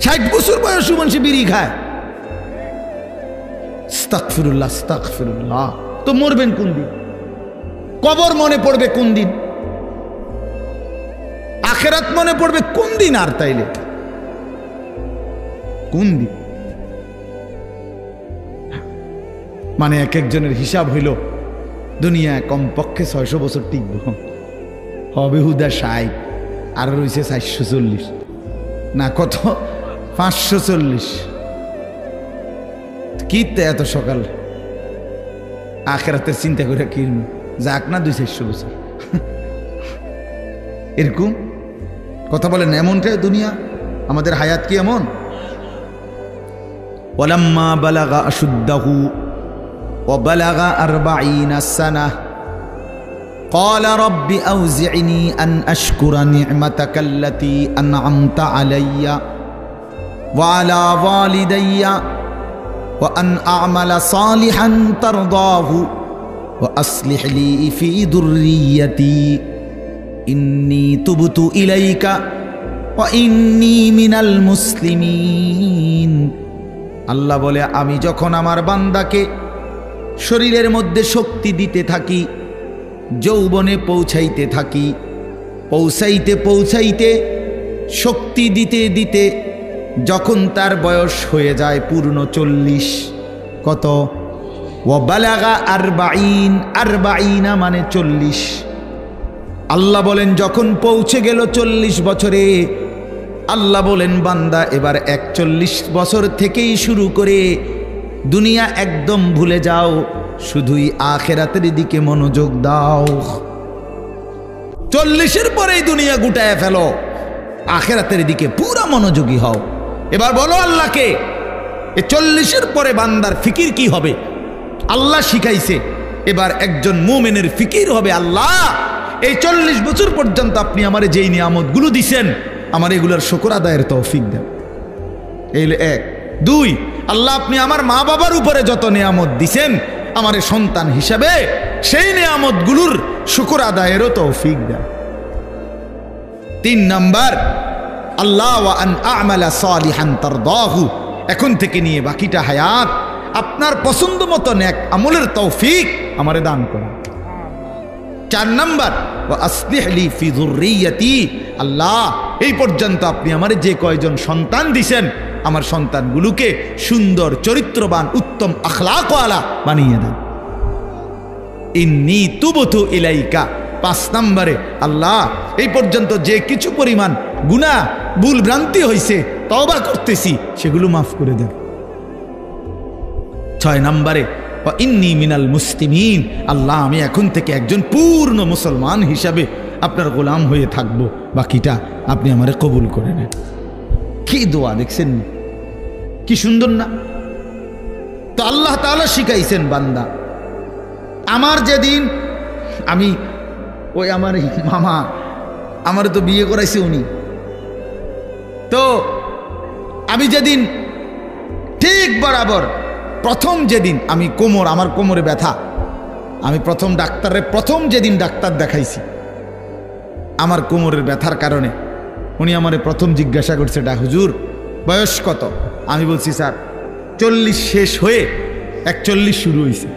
60 বছর বয়সী মানুষ বিড়ি খায়। আস্তাগফিরুল্লাহ আস্তাগফিরুল্লাহ। তো মরবেন কোন দিন? কবর মনে পড়বে কোন দিন? আখিরাত মনে পড়বে কোন দিন? আর তাইলে কোন দিন? মানে এক একজনের হিসাব হইল দুনিয়ায় কমপক্ষে 600 বছর টিকব, হবে হুদা 60, আর রয়েছে 440 না কত 540। কি এত সকাল আখিরাতের চিন্তা করে কি যাক না 200-400 বছর এরকম কথা বলেন। এমনটাই দুনিয়া, আমাদের হায়াত কি এমন? ওয়ালাম্মা বালাগা আশুদ্দাহু ওয়া বালাগা 40 সানাহ ক্বালা রাব্বি আউজি'নি আন আশকুরা নি'মাতাকা আল্লাতী আন'আমতা আলাইয়া ওয়া আলা ওয়ালিদাইয়া ওয়া আন আ'মালা সালিহান তারদাহু ওয়া আসলিহ লি ফি যুররিয়্যাতি ইন্নী তুবতু ইলাইকা ওয়া ইন্নী মিনাল মুসলিমিন। আল্লাহ বলে, আমি যখন আমার বান্দাকে শরীরের মধ্যে শক্তি দিতে থাকি, যৌবনে পৌঁছাইতে থাকি, পৌঁছাইতে পৌঁছাইতে শক্তি দিতে দিতে যখন তার বয়স হয়ে যায় পূর্ণ 40, কত? ওয়া বালাগা 40, 40 মানে 40। আল্লাহ বলেন যখন পৌঁছে গেল 40 বছরে, আল্লাহ বলেন বান্দা এবার 41 বছর থেকেই শুরু করে দুনিয়া একদম ভুলে যাও, শুধুই আখিরাতের দিকে মনোযোগ দাও। 40-এর পরেই দুনিয়া গুটায় ফেলো, আখিরাতের দিকে পুরা মনোযোগী হও। এবার বলো আল্লাহকে, এই 40-এর পরে বান্দার ফিকির কি হবে? আল্লাহ শিখাইছে এবার একজন মুমিনের ফিকির হবে, আল্লাহ এই 40 বছর পর্যন্ত আপনি আমারে যেই নিয়ামতগুলো দিছেন, আমার এগুলোর শুকর আদায়ের তৌফিক দেন। এই 1। 2, আল্লাহ আপনি আমার মা বাবার উপরে যত নিয়ামত দিছেন আমার সন্তান হিসাবে, সেই নিয়ামতগুলোর শুকর আদায়েরও তৌফিক দেন। 3 নাম্বার, আল্লাহ ওয়া আন আ'মালা সালিহান তারদাহু, এখন থেকে নিয়ে বাকিটা হায়াত আপনার পছন্দ মতো নেক আমলের তৌফিক আমারে দান করুন। 4 নাম্বার, ওয়া আসলিহ লি ফি যুররিয়্যাতি, আল্লাহ এই পর্যন্ত আপনি আমারে যে কয়জন সন্তান দিছেন, আমার সন্তানগুলোকে সুন্দর চরিত্রবান উত্তম আখলাকওয়ালা বানিয়ে দেন। ইন্নী তুবতু ইলাইকা। 5 নম্বরে, আল্লাহ এই পর্যন্ত যে কিছু পরিমাণ গুনাহ ভুল ভ্রান্তি হয়েছে তওবা করতেছি, সেগুলো মাফ করে দেন। 6 নম্বরে, ওয়া ইন্নী মিনাল মুসলিমিন, আল্লাহ আমি এখন থেকে একজন পূর্ণ মুসলমান হিসাবে আপনার গোলাম হয়ে থাকবো, বাকিটা আপনি আমারে কবুল করে নেন। কি দোয়া দেখছেন, কি সুন্দর না? তো আল্লাহ তাআলা শিখাইছেন বান্দা, আমার যেদিন আমি ওই আমার মামা আমার তো বিয়ে করাইছে উনি, তো আমি যেদিন ঠিক বরাবর প্রথম যেদিন আমি আমার কোমরে ব্যথা, আমি প্রথম যেদিন ডাক্তার দেখাইছি আমার কোমরের ব্যথার কারণে, উনি আমারে প্রথম জিজ্ঞাসা করছে, হুজুর বয়স কত? আমি বলছি স্যার 40 শেষ হয়ে 41 শুরু হয়েছে,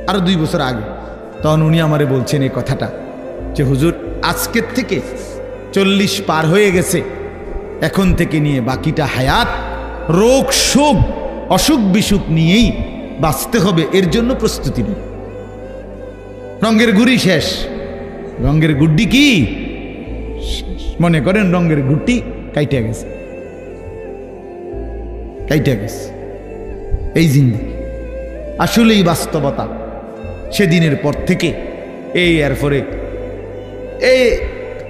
আরো 2 বছর আগে। তখন উনি আমারে বলছেন এই কথাটা যে হুজুর আজকের থেকে 40 পার হয়ে গেছে, এখন থেকে নিয়ে বাকিটা হায়াত রোগ শোক অসুখ বিসুখ নিয়েই বাঁচতে হবে, এর জন্য প্রস্তুতি নেই। রঙের গুড়ি শেষ, রঙের গুড্ডি কি মনে করেন, রঙের গুটি কাইটে গেছে, এই জিন্দেগি আসলেই বাস্তবতা। সেদিনের পর থেকে এই এরপরে এই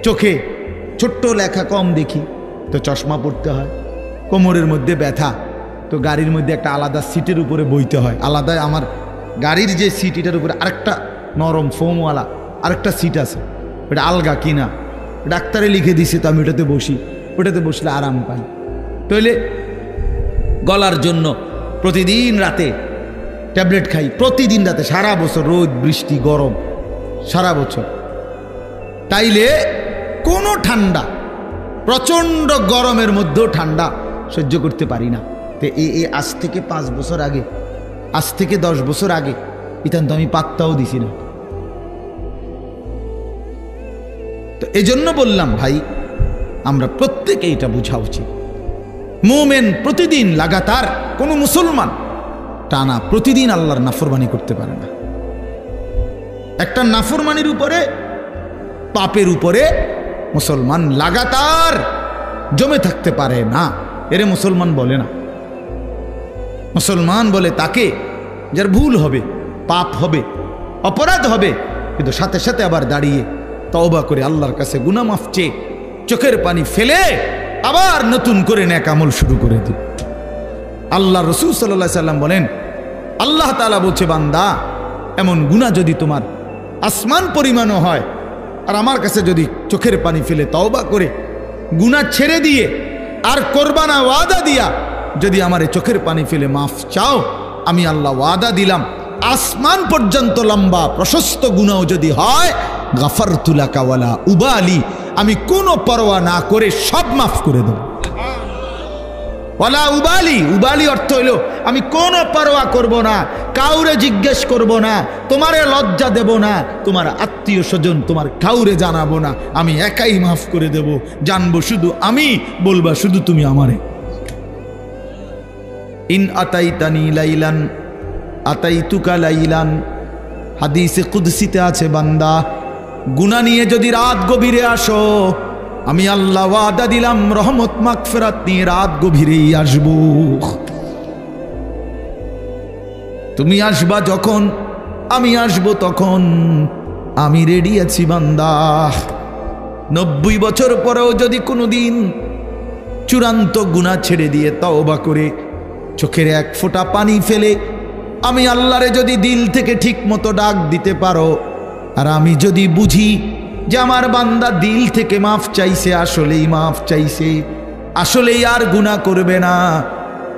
চোখে ছোট্ট লেখা কম দেখি তো চশমা পড়তে হয়, কোমরের মধ্যে ব্যথা তো গাড়ির মধ্যে একটা আলাদা সিটের উপরে বইতে হয়, আলাদা আমার গাড়ির যে সিট এটার উপরে আরেকটা নরম ফোমওয়ালা আরেকটা সিট আছে, ওটা আলগা কিনা, ডাক্তারে লিখে দিছে, তো আমি ওটাতে বসি, ওটাতে বসলে আরাম পাই। তাহলে গলার জন্য প্রতিদিন রাতে ট্যাবলেট খাই, প্রতিদিন রাতে, সারা বছর রোদ বৃষ্টি গরম সারা বছর। তাইলে কোনো ঠান্ডা প্রচণ্ড গরমের মধ্যেও ঠান্ডা সহ্য করতে পারি না। তো এই আজ থেকে 5 বছর আগে, আজ থেকে 10 বছর আগে ইতান তো আমি পাত্তাও দিছি না। তো এজন্য বললাম ভাই, আমরা প্রত্যেকে এটা বোঝা উচিত। মুমিন প্রতিদিন লাগাতার, কোনো মুসলমান টানা প্রতিদিন আল্লাহর নাফরমানি করতে পারে না। একটা নাফরমানির উপরে, পাপের উপরে মুসলমান লাগাতার জমে থাকতে পারে না। এরে মুসলমান বলে না। মুসলমান বলে তাকে যার ভুল হবে, পাপ হবে, অপরাধ হবে, কিন্তু সাথে সাথে আবার দাঁড়িয়ে তওবা করে আল্লাহর কাছে গুনাহ মাফ চেয়ে চোখের পানি ফেলে আবার নতুন করে নেক আমল শুরু করে দিই। আল্লাহ রাসূল সাল্লাল্লাহু আলাইহি সাল্লাম বলেন, আল্লাহ তাআলা বলছে, বান্দা এমন গুনাহ যদি তোমার আসমান পরিমাণও হয়, আর আমার কাছে যদি চোখের পানি ফেলে তওবা করে গুনাহ ছেড়ে দিয়ে আর করবা না ওয়াদা দিয়া যদি আমারে চোখের পানি ফেলে মাফ চাও, আমি আল্লাহ ওয়াদা দিলাম আসমান পর্যন্ত লম্বা প্রশস্ত গুনাহ যদি হয়, গাফারতু লাকা ওয়ালা উবালি, আমি কোনো পরোয়া না করে সব মাফ করে দেব। ওয়ালা উবালি, উবালি অর্থ হইল আমি কোনো পরোয়া করব না, কাউরে জিজ্ঞেস করব না, তোমারে লজ্জা দেব না, তোমার আত্মীয় স্বজন তোমার কাউরে জানাবো না, আমি একাই মাফ করে দেব। জানবো শুধু আমি, বলবা শুধু তুমি আমারে। ইন আতাইতানি লাইলান আতাইতুকা লাইলান, হাদিসে কুদসিতে আছে, বান্দা গুনাহ নিয়ে যদি রাত গভীরে আসো, আমি আল্লাহ ওয়াদা দিলাম রহমত মাগফিরাত নিয়ে রাত গভীরেই আসব। তুমি আসবা যখন, আমি আসব তখন, আমি রেডি আছি বান্দা। 90 বছর পরেও যদি কোনোদিন চূড়ান্ত গুনাহ ছেড়ে দিয়ে তওবা করে চোখের এক ফোঁটা পানি ফেলে আমি আল্লাহরে যদি দিল থেকে ঠিক মতো ডাক দিতে পারো, আর আমি যদি বুঝি যে আমার বান্দা দিল থেকে মাফ চাইছে, আসলেই মাফ চাইছে, আসলেই আর গুনাহ করবে না,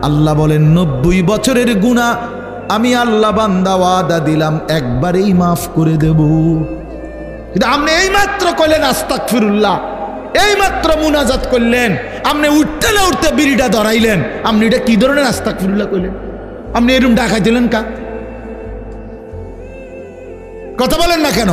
আল্লাহ বলেন 90 বছরের গুনাহ আমি আল্লাহ বান্দা ওয়াদা দিলাম একবারেই মাফ করে দেব। কিন্তু আপনি এই মাত্র কইলেন আস্তাগফিরুল্লাহ, এই মাত্র মুনাজাত করলেন, আপনি উঠতে না উঠতে বিড়িটা ধরাইলেন, আপনি এটা কি ধরনের আস্তাগফিরুল্লাহ কইলেন? আপনি এরকম ডাকাই দিলেন কা? কথা বলেন না কেন?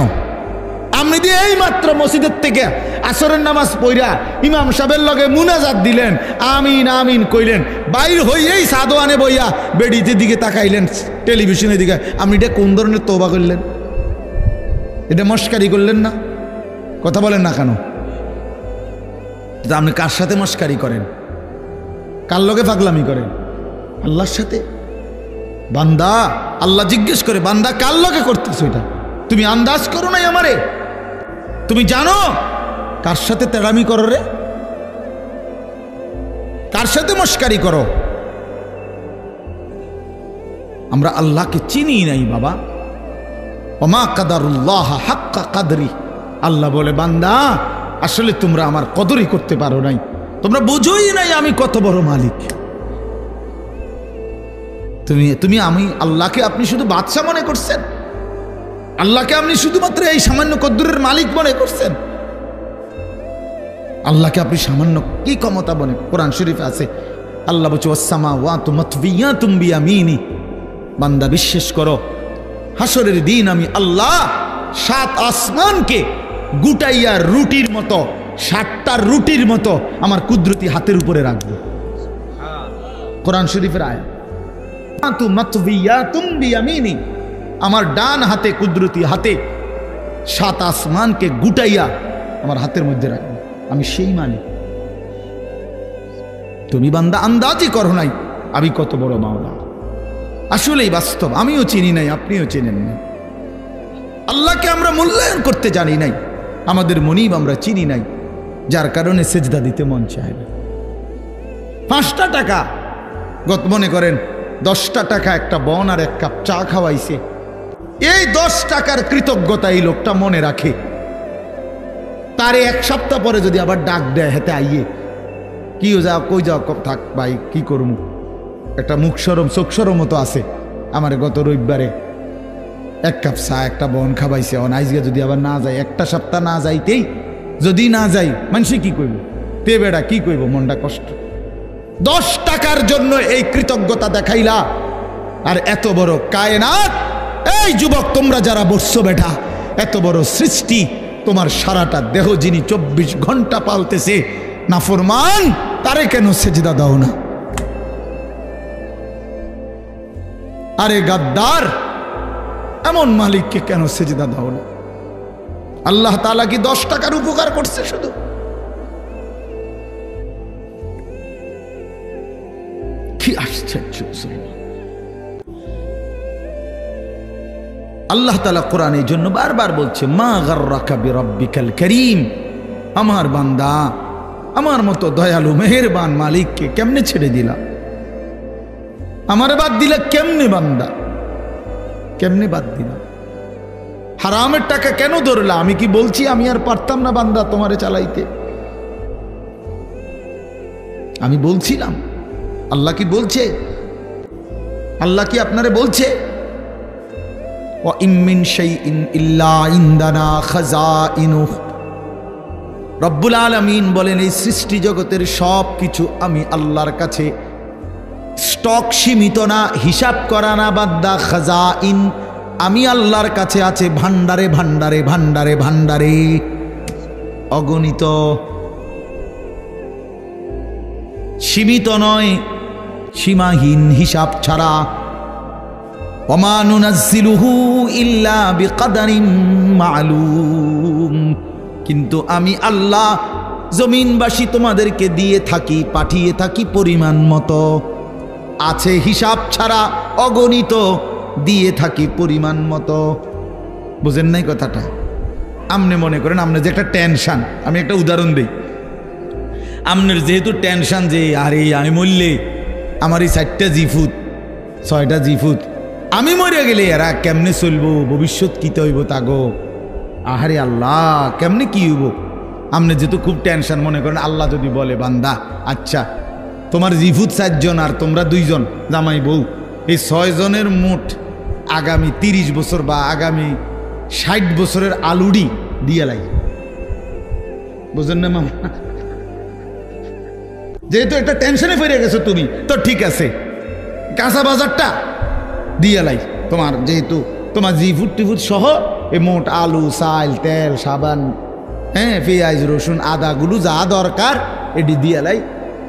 আপনি দিয়ে এই মাত্র মসজিদের থেকে আসরের নামাজ পড়া ইমাম সাহেবের লগে মুনাজাত দিলেন, আমিন আমিন কইলেন, বাইর হইয়েই সাদোয়ানে বইয়া বেডিতে দিকে তাকাইলেন, টেলিভিশনের দিকে, আপনি এটা কোন ধরনের তওবা করলেন? এটা মস্কারি করলেন না? কথা বলেন না কেন? আপনি কার সাথে মস্কারি করেন? কার লগে পাগলামি করেন? আল্লাহর সাথে। বান্দা আল্লাহ জিজ্ঞেস করে, বান্দা কার লগে করতেছো এটা? তুমি আন্দাজ করো নাই আমারে? তুমি জানো কার সাথে তেড়ামি করো রে? কার সাথে মস্কারি করো? আমরা আল্লাহকে চিনি নাই বাবা। ওমা কাদারুল্লাহ হাক্কা কাদরি, আল্লাহ বলে, বান্দা আসলে তোমরা আমার কদরই করতে পারো নাই, তোমরা বুঝোই নাই আমি কত বড় মালিক। তুমি আমি আল্লাহকে আপনি শুধু বাদশা মনে করছেন, আল্লাহকে আপনি শুধুমাত্র এই সামান্য কদ্দুরের মালিক মনে করছেন, আল্লাহকে আপনি সামান্য কি ক্ষমতা মনে? কোরআন শরীফে আছে, আল্লাহ বলছে ওয়াসসামাওয়াতু মাতবিয়াতুম বিয়ামিনি, বান্দা বিশ্বাস করো হাসরের দিন আমি আল্লাহ 7 আসমানকে গুটাইয়া রুটির মতো, 7টা রুটির মতো আমার কুদরতি হাতের উপরে রাখবো। কোরআন শরীফের আয়াত, মাতবিয়াতুম বিয়ামিনি, আমার ডান হাতে কুদরতি হাতে 7 আসমানকে গুটাইয়া আমার হাতের মধ্যে রাখবো, আমি সেই মালিক। তুমি বান্দা আন্দাজই করো নাই আমি কত বড় মাওলা। আসলেই বাস্তব, আমিও চিনি নাই, আপনিও চেনেন না। আল্লাহকে আমরা মূল্যায়ন করতে জানি নাই, আমাদের মনিব আমরা চিনি নাই, যার কারণে সেজদা দিতে মন চায় না। 5টা টাকা, মনে করেন 10টা টাকা একটা বন আর 1 কাপ চা খাওয়াইছে, এই 10 টাকার কৃতজ্ঞতা এই লোকটা মনে রাখে, তারে 1 সপ্তাহ পরে যদি আবার ডাক দেয়, হেতে আইয়ে কি যাও কই যাও, থাক ভাই কি করবো, একটা মুখ সরম চোখ সরম মতো আছে, আমার গত রবিবারে 1 কাপ চা একটা বন খাওয়াইছে, আজকে যদি আবার না যায়, 1টা সপ্তাহ না যাইতেই যদি না যাই, মানুষে কি করবো? তে বেড়া কি কইব, মনটা কষ্ট। 10 টাকার জন্য এই কৃতজ্ঞতা দেখাইলা, আর এত বড় কায়নাত। এই যুবক, তোমরা যারা বসছো বেটা, এত বড় সৃষ্টি, তোমার সারাটা দেহ যিনি 24 ঘন্টা পালতেছে, নাফরমান তারে কেন সেজদা দাও না? আরে গাদ্দার, এমন মালিককে কেন সেজদা দাও না? আল্লাহ তাআলা কি 10 টাকার উপকার করছে শুধু? কি আশ্চর্য! আল্লাহ তাআলা কোরআনের জন্য বারবার বলছে, মা গাররাকা বিরাব্বিকাল কারীম। আমার বান্দা, আমার মতো দয়ালু মেহেরবান মালিককে কেমনে ছেড়ে দিলা? আমারে বাদ দিলা কেমনে বান্দা? কেমনে বাদ দিলা? হারামের টাকা কেন ধরলা? আমি কি বলছি আমি আর পারতাম না বান্দা তোমারে চালাইতে? আমি বলছিলাম? আল্লাহ কি বলছে? আল্লাহ কি আপনারে বলছে ওয়া ইম মিন শাইইন ইল্লা ইনদানা খাযাইনুহু? রব্বুল আলামিন বলেন, এই সৃষ্টি জগতের সব কিছু আমি আল্লাহর কাছে, স্টক সীমিত না, হিসাব করা না বান্দা, খাযাইন আমি আল্লাহর কাছে আছে ভান্ডারে ভান্ডারে ভান্ডারে ভান্ডারে, অগণিত, সীমিত নয়, সীমাহীন, হিসাব ছাড়া। ওমা নুনাজ্জিলুহু ইল্লা বিকদারিন মালুম। কিন্তু আমি আল্লাহ জমিনবাসী তোমাদেরকে দিয়ে থাকি, পাঠিয়ে থাকি পরিমাণ মতো, আছে হিসাব ছাড়া, অগণিত, দিয়ে থাকি পরিমাণ মতো। বুঝেন নাই কথাটা? আপনি মনে করেন আপনার যে একটা টেনশন, আমি একটা উদাহরণ দিই। আপনার যেহেতু টেনশন যে আরে আমি মরলে আমার এই 4টা জিফুত 6টা জিফুত, আমি মরে গেলে এরা কেমনে চলবো, ভবিষ্যৎ কিতে হইব তাগো, আহারে আল্লাহ কেমনে কি হইব। আপনি যেহেতু খুব টেনশন, মনে করেন আল্লাহ যদি বলে বান্দা আচ্ছা তোমার জিফুত 4 জন আর তোমরা 2 জন জামাই বউ, এই 6 জনের মোট আগামী 30 বছর বা আগামী 60 বছরের আলুডি দিয়ে লাগে। বুঝলেন না মামা? যেহেতু একটা টেনশনে পড়ে গেছো তুমি, তো ঠিক আছে কাঁচা বাজারটা দিয়ে লাই তোমার, যেহেতু তোমার জিফুট টিফুট সহ এই মোট আলু, চাল, তেল, সাবান, হ্যাঁ পেঁয়াজ, রসুন, আদাগুলো যা দরকার এটি দিয়ে লাই,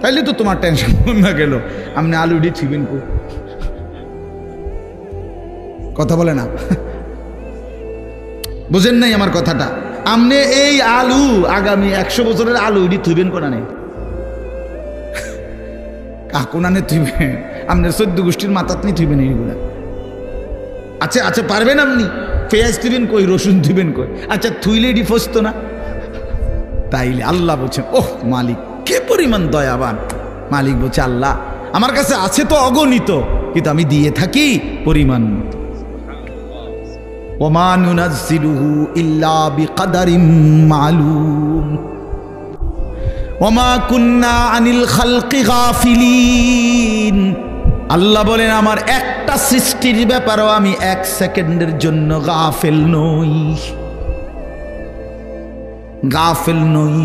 তাইলে তো তোমার টেনশন না গেল। আপনি আলুডি থিবেন কো? কথা বলে না, বুঝেন নাই আমার কথাটা? আপনি এই আলু আগামী 100 বছরের আলু এটি থুইবেন কোনা নেই, কাকুনানে থুইবেন, আপনার 14 গোষ্ঠীর মাথাত নিয়ে থুইবেন এইগুলা। আচ্ছা আচ্ছা পারবেন আপনি? পেঁয়াজ থুইবেন কই, রসুন থুইবেন কই? আচ্ছা থুইলে এটি ফসত না? তাইলে আল্লাহ বলছেন, ওহ মালিক কে পরিমাণ দয়াবান। মালিক বলছে আল্লাহ আমার কাছে আছে তো অগণিত, কিন্তু আমি দিয়ে থাকি পরিমাণ মতো। ওমা নুনাজ্জিলুহু ইল্লা বিকদারিন মালুম ওমা কুন্না আনিল খালকি গাফিলিন। আল্লাহ বলেন আমার একটা সৃষ্টির ব্যাপারও আমি 1 সেকেন্ডের জন্য গাফেল নই, গাফেল নই।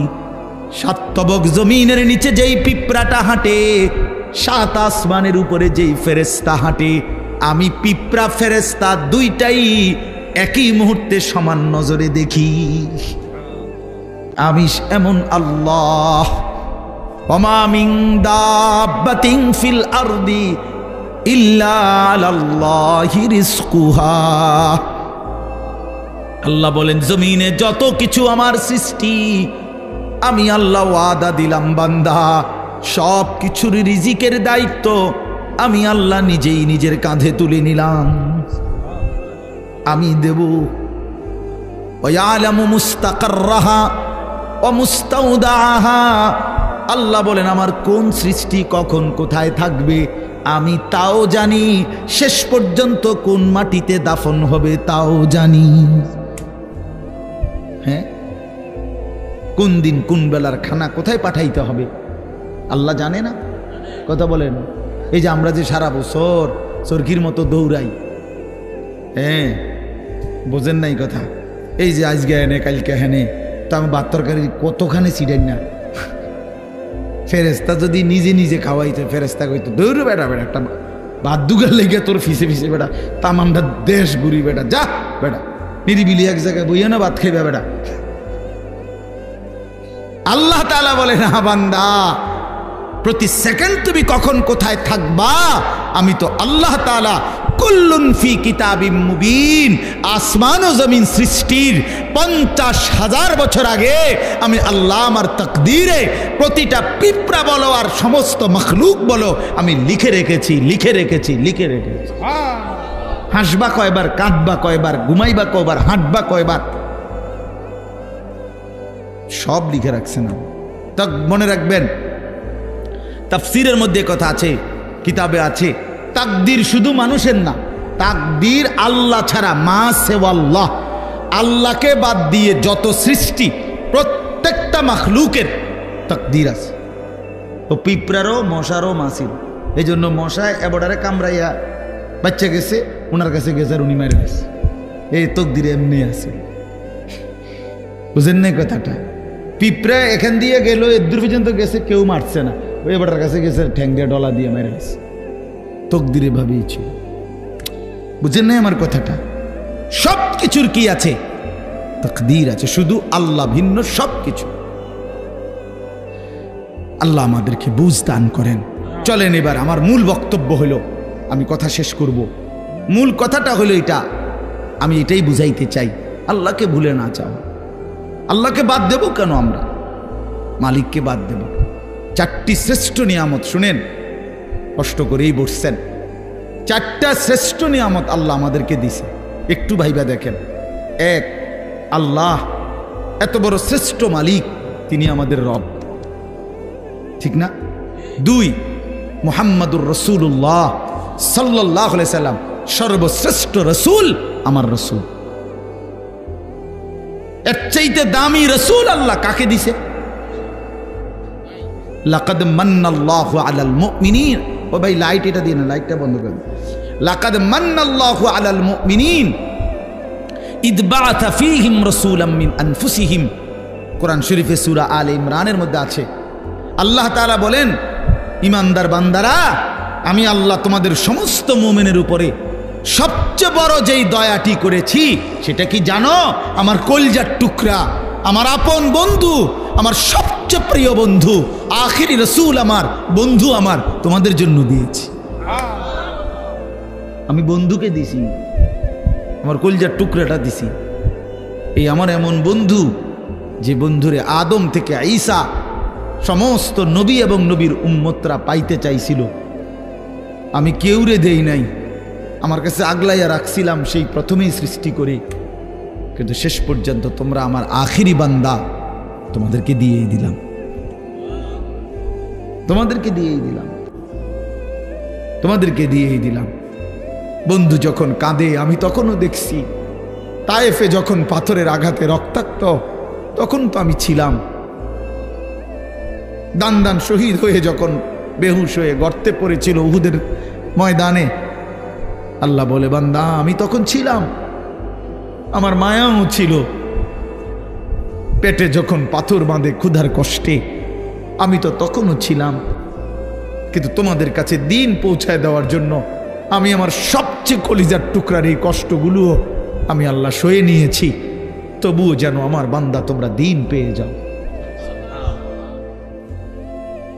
7 তবক জমিনের নিচে যেই পিঁপড়াটা হাঁটে, 7 আসমানের উপরে যেই ফেরেশতা হাঁটে, আমি পিঁপড়া ফেরেশতা দুইটাই একই মুহূর্তে সমান নজরে দেখি। আমি এমন আল্লাহ। ওমা মিন দাব্বাতিন ফিল আরদি ইল্লা আলাল্লাহি রিজকুহা। আল্লাহ বলেন জমিনে যত কিছু আমার সৃষ্টি, আমি আল্লাহ ওয়াদা দিলাম বান্দা সব কিছুর রিজিকের দায়িত্ব আমি আল্লাহ নিজেই নিজের কাঁধে তুলে নিলাম, আমি দেব। ওয়ালামু মুস্তাকাররাহা ওয়া মুস্তাউদাহা। আল্লাহ বলেন আমার কোন সৃষ্টি কখন কোথায় থাকবে আমি তাও জানি, শেষ পর্যন্ত কোন মাটিতে দাফন হবে তাও জানি। হ্যাঁ, কোন দিন কোন বেলার খানা কোথায় পাঠাইতে হবে আল্লাহ জানে না? কথা বলেন। এই যে আমরা যে সারা বছর চরকির মতো দৌড়াই, হ্যাঁ বোঝেন নাই কথা? এই যে আজকে হেনে কালকে হেনে, তো আমি ভাত তরকারি কতখানি ছিড়েন না, ফেরেস্তা যদি নিজে নিজে খাওয়াইতে, ফেরেস্তা কইতো দৌড় বেটা বেটা একটা ভাত দুগার লেগে তোর ফিসে ফিসে বেটা তামামটা দেশ ঘুরি বেটা, যা বেটা নিরিবিলি এক জায়গায় বইয়া না ভাত খাইবে বেটা। আল্লাহ তাআলা বলে না বান্দা, প্রতি সেকেন্ড তুমি কখন কোথায় থাকবা আমি তো আল্লাহ তাআলা কুল্লুন ফি কিতাবিম মুবিন, আসমান ও জমিন সৃষ্টির 50,000 বছর আগে আমি আল্লাহ আমার তাকদীরে প্রতিটা পিঁপড়া বলো আর সমস্ত মখলুক বলো আমি লিখে রেখেছি, লিখে রেখেছি, লিখে রেখেছি। হাসবা কয়বার, কাঁদবা কয়বার, ঘুমাইবা কয়বার, হাঁটবা কয়বার, সব লিখে রাখছে না। তা মনে রাখবেন, তাফসীরের মধ্যে কথা আছে, কিতাবে আছে, তাকদীর শুধু মানুষের না, তাকদীর আল্লাহ ছাড়া, মা সেওয়াল্লাহ, আল্লাহকে বাদ দিয়ে যত সৃষ্টি প্রত্যেকটা মাখলুকের তাকদীর আছে। ও পিঁপড়ারও, মশারও, মাছির। এই জন্য মশায় এবডারে কামড়াইয়া বাচ্চা গেছে, ওনার কাছে গেছে আর উনি মেরে গেছে, এই তাকদীরে এমনি আছে। বুঝেন না কথাটা? পিঁপড়া এখান দিয়ে গেল, এদূর পর্যন্ত গেছে, কেউ মারছে না, ওই এবারটার কাছে গেছে ঠ্যাং দিয়ে ডলা দিয়ে মেরে গেছে, তাকদীরে ভাবিয়েছি। বুঝেন না আমার কথাটা? সব কিছুর কি আছে? তাকদীর আছে, শুধু আল্লাহ ভিন্ন সব কিছু। আল্লাহ আমাদেরকে বুঝ দান করেন। চলেন এবার আমার মূল বক্তব্য হলো, আমি কথা শেষ করব। মূল কথাটা হলো এটা, আমি এটাই বুঝাইতে চাই, আল্লাহকে ভুলে না চাও। আল্লাহকে বাদ দেব কেন আমরা? মালিককে বাদ দেব। 4টি শ্রেষ্ঠ নিয়ামত, শুনেন, কষ্ট করেই বসছেন, 4টা শ্রেষ্ঠ নিয়ামত আল্লাহ আমাদেরকে দিছে, একটু ভাইবা দেখেন। 1, আল্লাহ এত বড় শ্রেষ্ঠ মালিক, তিনি আমাদের রব, ঠিক না? 2, মুহাম্মাদুর রাসূলুল্লাহ সাল্লাল্লাহু আলাইহি সাল্লাম সর্বশ্রেষ্ঠ রাসূল, আমার রাসূল। এর চাইতে দামি রাসূল আল্লাহ কাকে দিছে? লাকাদ মান্নাল্লাহু আলাল মুমিনিন। ও ভাই লাইট এটা দিয়ে না, লাইটটা বন্ধ করে। লাকাদ মান্নাল্লাহু আলাল মুমিনিন ইদ বাআথা ফীহিম রাসূলাম মিন আনফুসিহিম। কোরআন শরীফে সূরা আলে ইমরানের মধ্যে আছে, আল্লাহ তাআলা বলেন, ইমানদার বান্দারা, আমি আল্লাহ তোমাদের সমস্ত মুমিনের উপরে সবচেয়ে বড় যেই দয়াটি করেছি সেটা কি জানো? আমার কলিজার টুকরা, আমার আপন বন্ধু, আমার সবচেয়ে প্রিয় বন্ধু, আখিরি রাসূল, আমার বন্ধু, আমার তোমাদের জন্য দিয়েছি। আমি বন্ধুকে দিছি, আমার কলিজার টুকরাটা দিছি। এই আমার এমন বন্ধু, যে বন্ধুরে আদম থেকে ঈসা সমস্ত নবী এবং নবীর উম্মতরা পাইতে চাইছিল, আমি কেউরে দেই নাই, আমার কাছে আগলাইয়া রাখছিলাম সেই প্রথমেই সৃষ্টি করে, কিন্তু শেষ পর্যন্ত তোমরা আমার আখিরি বান্দা, তোমাদেরকে দিয়েই দিলাম, তোমাদেরকে দিয়েই দিলাম, তোমাদেরকে দিয়েই দিলাম। বন্ধু যখন কাঁদে আমি তখনও দেখছি, তায়েফে যখন পাথরের আঘাতে রক্তাক্ত, তখন তো আমি ছিলাম। দান দান শহীদ হয়ে যখন বেহুশ হয়ে গর্তে পড়েছিল উহুদের ময়দানে, আল্লাহ বলে, বান্দা আমি তখন ছিলাম, আমার মায়াও ছিল। পেটে যখন পাথর বাঁধে ক্ষুধার কষ্টে, আমি তো তখনও ছিলাম। কিন্তু তোমাদের কাছে দিন পৌঁছায় দেওয়ার জন্য আমি আমার সবচেয়ে কলিজার টুকরার এই কষ্টগুলোও আমি আল্লাহ সয়ে নিয়েছি, তবুও যেন আমার বান্দা তোমরা দিন পেয়ে যাও।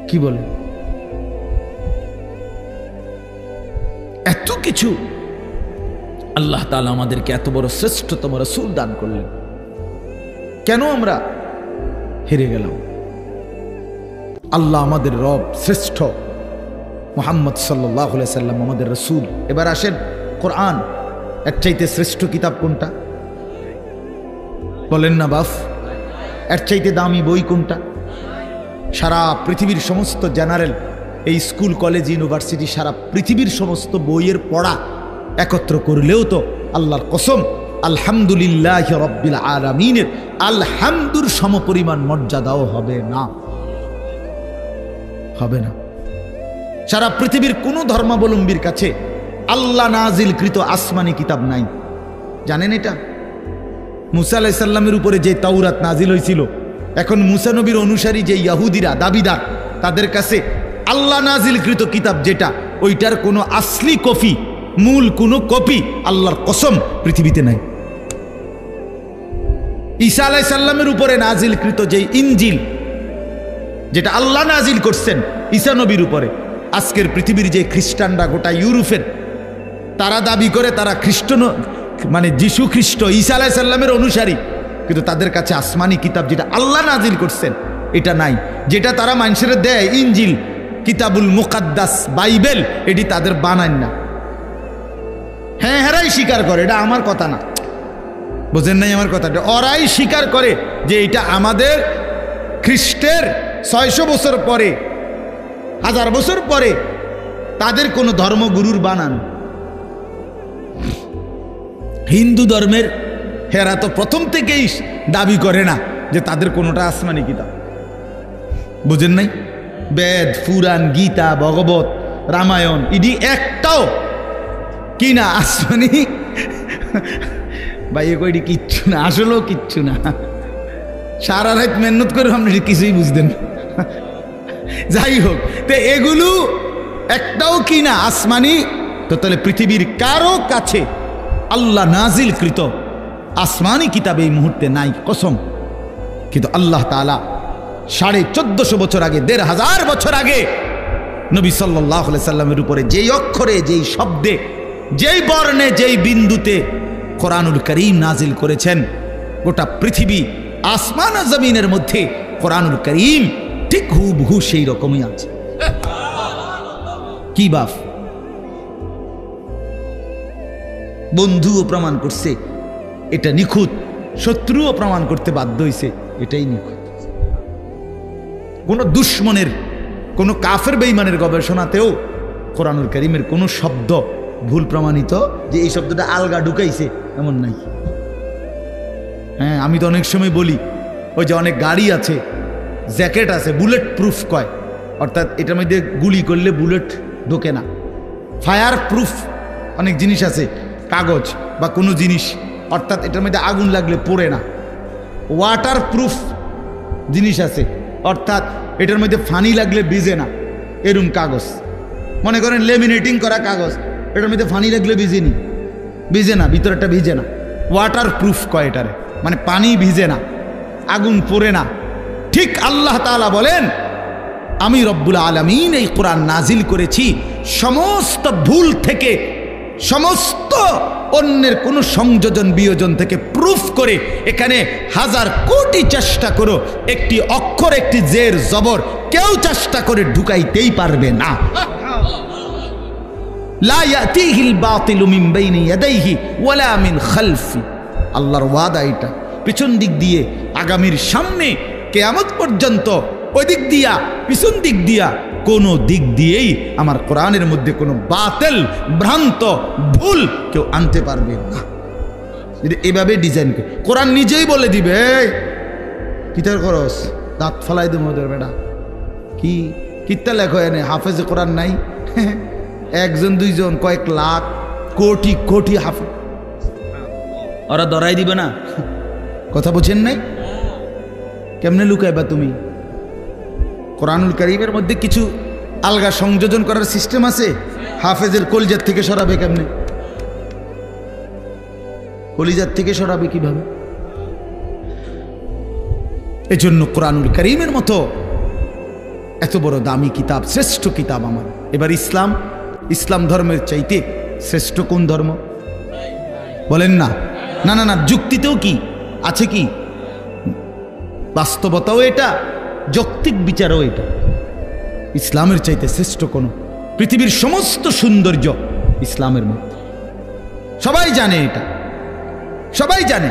কি বলে? এত কিছু আল্লাহ তাআলা আমাদেরকে এত বড় শ্রেষ্ঠতম রাসূল দান করলেন, কেন আমরা হেরে গেলাম? আল্লাহ আমাদের রব, শ্রেষ্ঠ মুহাম্মদ সাল্লাল্লাহু আলাইহি সাল্লাম আমাদের রাসূল। এবার আসেন, কোরআন এর চাইতে শ্রেষ্ঠ কিতাব কোনটা? বলেন না বাফ, এর চাইতে দামি বই কোনটা? সারা পৃথিবীর সমস্ত জেনারেল, এই স্কুল, কলেজ, ইউনিভার্সিটি, সারা পৃথিবীর সমস্ত বইয়ের পড়া একত্র করলেও তো আল্লাহর কসম আলহামদুলিল্লাহি রাব্বিল আলামিনের আলহামদুর সমপরিমাণ মর্যাদাও হবে না, হবে না। সারা পৃথিবীর কোনো ধর্মাবলম্বীর কাছে আল্লাহ নাজিলকৃত আসমানি কিতাব নাই, জানেন এটা? মুসা আলাইহিস সালামের উপরে যে তাওরাত নাজিল হয়েছিল, এখন মুসা নবীর অনুসারী যে ইহুদিরা দাবিদার, তাদের কাছে আল্লাহ নাজিলকৃত কিতাব যেটা, ওইটার কোনো আসলি কপি, মূল কোনো কপি আল্লাহর কসম পৃথিবীতে নাই। ঈসা আলাইহিস সালামের উপরে নাজিলকৃত যে ইনজিল, যেটা আল্লাহ নাজিল করছেন ঈসা নবীর উপরে, আজকের পৃথিবীর যে খ্রিস্টানরা, গোটা ইউরোপের, তারা দাবি করে তারা খ্রিস্ট, মানে যিশু খ্রিস্ট ঈসা আলাইহিস সালামের অনুসারী, কিন্তু তাদের কাছে আসমানি কিতাব যেটা আল্লাহ নাজিল করছেন এটা নাই। যেটা তারা মানুষের দেয় ইনজিল, কিতাবুল মুকাদ্দাস, বাইবেল, এটি তাদের বানান না। হ্যাঁ, হেরাই স্বীকার করে, এটা আমার কথা না, বোঝেন নাই আমার কথাটা। ওরাই স্বীকার করে যে এটা আমাদের খ্রিস্টের 600 বছর পরে, 1000 বছর পরে তাদের কোনো ধর্মগুরুর বানান। হিন্দু ধর্মের হেরা তো প্রথম থেকেই দাবি করে না যে তাদের কোনোটা আসমানি কিতাব, বুঝেন নাই? বেদ, পুরাণ, গীতা, ভগবত, রামায়ণ, ইডি একটাও কি না আসমানি। ভাই কইডি কিচ্ছু না, আসলেও কিচ্ছু না। সারা রাত মেহনত করে আপনি কিছুই বুঝতেন। যাই হোক, তো এগুলো একটাও কি না আসমানি। তো তাহলে পৃথিবীর কারো কাছে আল্লাহ নাজিলকৃত আসমানি কিতাব এই মুহূর্তে নাই, কসম। কিন্তু আল্লাহ তাআলা 1450 বছর আগে, 1500 বছর আগে নবী সাল্লাল্লাহু আলাইহি সাল্লামের উপরে যেই অক্ষরে, যেই শব্দে, যেই বর্ণে, যেই বিন্দুতে কোরআনুল কারীম নাজিল করেছেন, গোটা পৃথিবী আসমান আর জমিনের মধ্যে কোরআনুল কারীম ঠিক হুবহু সেই রকমই আছে। কি বাপ, বন্ধুও প্রমাণ করছে এটা নিখুঁত, শত্রুও প্রমাণ করতে বাধ্য হয়েছে এটাই নিখুঁত। কোন দুশ্মনের, কোন কাফের বেঈমানের গবেষণাতেও কোরআনুল কারীমের কোন শব্দ ভুল প্রমাণিত যে এই শব্দটা আলগা ঢুকাইছে এমন নাই। হ্যাঁ, আমি তো অনেক সময় বলি, ওই যে অনেক গাড়ি আছে, জ্যাকেট আছে, বুলেট প্রুফ কয়, অর্থাৎ এটার মধ্যে গুলি করলে বুলেট ঢোকে না। ফায়ার প্রুফ অনেক জিনিস আছে, কাগজ বা কোনো জিনিস, অর্থাৎ এটার মধ্যে আগুন লাগলে পড়ে না। ওয়াটার প্রুফ জিনিস আছে, অর্থাৎ এটার মধ্যে পানি লাগলে ভিজে না, এরম কাগজ। মনে করেন লেমিনেটিং করা কাগজ, এটার মধ্যে পানি লাগলে ভিজে না, ভিতরেটা ভিজে না। ওয়াটার প্রুফ কয় এটারে, মানে পানি ভিজে না, আগুন পড়ে না। ঠিক আল্লাহ তাআলা বলেন, আমি রব্বুল আলামিন এই কোরআন নাজিল করেছি সমস্ত ভুল থেকে, সমস্ত অন্যের কোনো সংযোজন বিয়োজন থেকে প্রুফ করে। এখানে 1000 কোটি চেষ্টা করো, একটি অক্ষর, একটি জের জবর কেউ চেষ্টা করে ঢুকাইতেই পারবে না। লা ইয়াতিহিল বাতিলু মিন বাইনি ইয়াদাইহি ওয়ালা মিন খালফি। আল্লাহর ওয়াদা এটা, পিছন দিক দিয়ে, আগামীর সামনে, কিয়ামত পর্যন্ত, ওই দিক দিয়া, পিছন দিক দিয়া, কোনো দিক দিয়েই আমার কোরআনের মধ্যে কোনো বাতিল, ভ্রান্ত, ভুল কেউ আনতে পারবে না। যদি এভাবে ডিজাইন করে, কোরআন নিজেই বলে দিবে, কিতার খরচ দাঁত ফালাই দেবো ওদের বেটা, কি কিতা লেখো এনে, হাফেজে কোরআন নাই, একজন দুইজন, কয়েক লাখ, কোটি কোটি হাফেজ, ওরা ধরাই দিবে না। কথা বুঝেন নাই? কেমনে লুকাইবা তুমি? কোরআনুল কারীমের মধ্যে কিছু আলগা সংযোজন করার সিস্টেম আছে। হাফেজের কলিজার থেকে সরাবে কেমনে? কলিজার থেকে সরাবে কিভাবে? এজন্য কোরআনুল কারীমের মতো এত বড় দামি কিতাব, শ্রেষ্ঠ কিতাব আমার। এবার ইসলাম ধর্মের চাইতে শ্রেষ্ঠ কোন ধর্ম বলেন না? না না না, যুক্তিতেও কি আছে, কি বাস্তবতাও এটা, যৌক্তিক বিচারও এটা। ইসলামের চাইতে শ্রেষ্ঠ কোন, পৃথিবীর সমস্ত সৌন্দর্য ইসলামের মধ্যে। সবাই জানে এটা, সবাই জানে।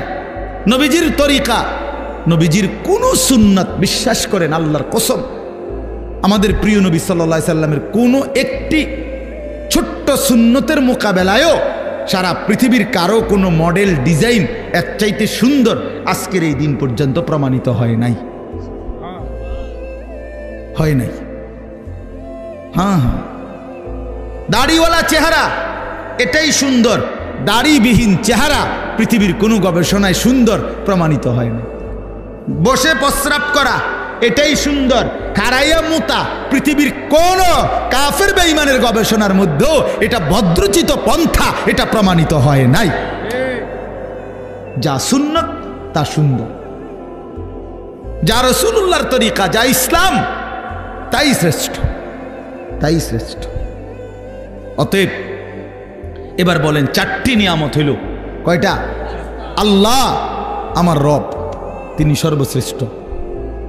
নবীজির তরিকা, নবীজির কোন সুন্নাত বিশ্বাস করেন আল্লাহর কসম, আমাদের প্রিয় নবী সাল্লাল্লাহু আলাইহি সাল্লামের কোনো একটি ছোট্ট সুন্নতের মোকাবেলায়ও সারা পৃথিবীর কারো কোনো মডেল, ডিজাইন এর চাইতে সুন্দর আজকের এই দিন পর্যন্ত প্রমাণিত হয় নাই, হয় নাই। হ্যাঁ হ্যাঁ, দাড়িওয়ালা চেহারা এটাই সুন্দর, দাড়িবিহীন চেহারা পৃথিবীর কোনো গবেষণায় সুন্দর প্রমাণিত হয় না। বসে প্রস্রাব করা এটাই সুন্দর। খারাইয়া মুতা পৃথিবীর কোন কাফের বেঈমানের গবেষণার মধ্যেও এটা ভদ্রচিত পন্থা, এটা প্রমাণিত হয় নাই। যা সুন্নত তা সুন্দর, যা রাসূলুল্লাহর তরিকা, যা ইসলাম, তাই শ্রেষ্ঠ, তাই শ্রেষ্ঠ। অতএব এবার বলেন 4টি নিয়ামত হইল, কয়টা? আল্লাহ আমার রব, তিনি সর্বশ্রেষ্ঠ।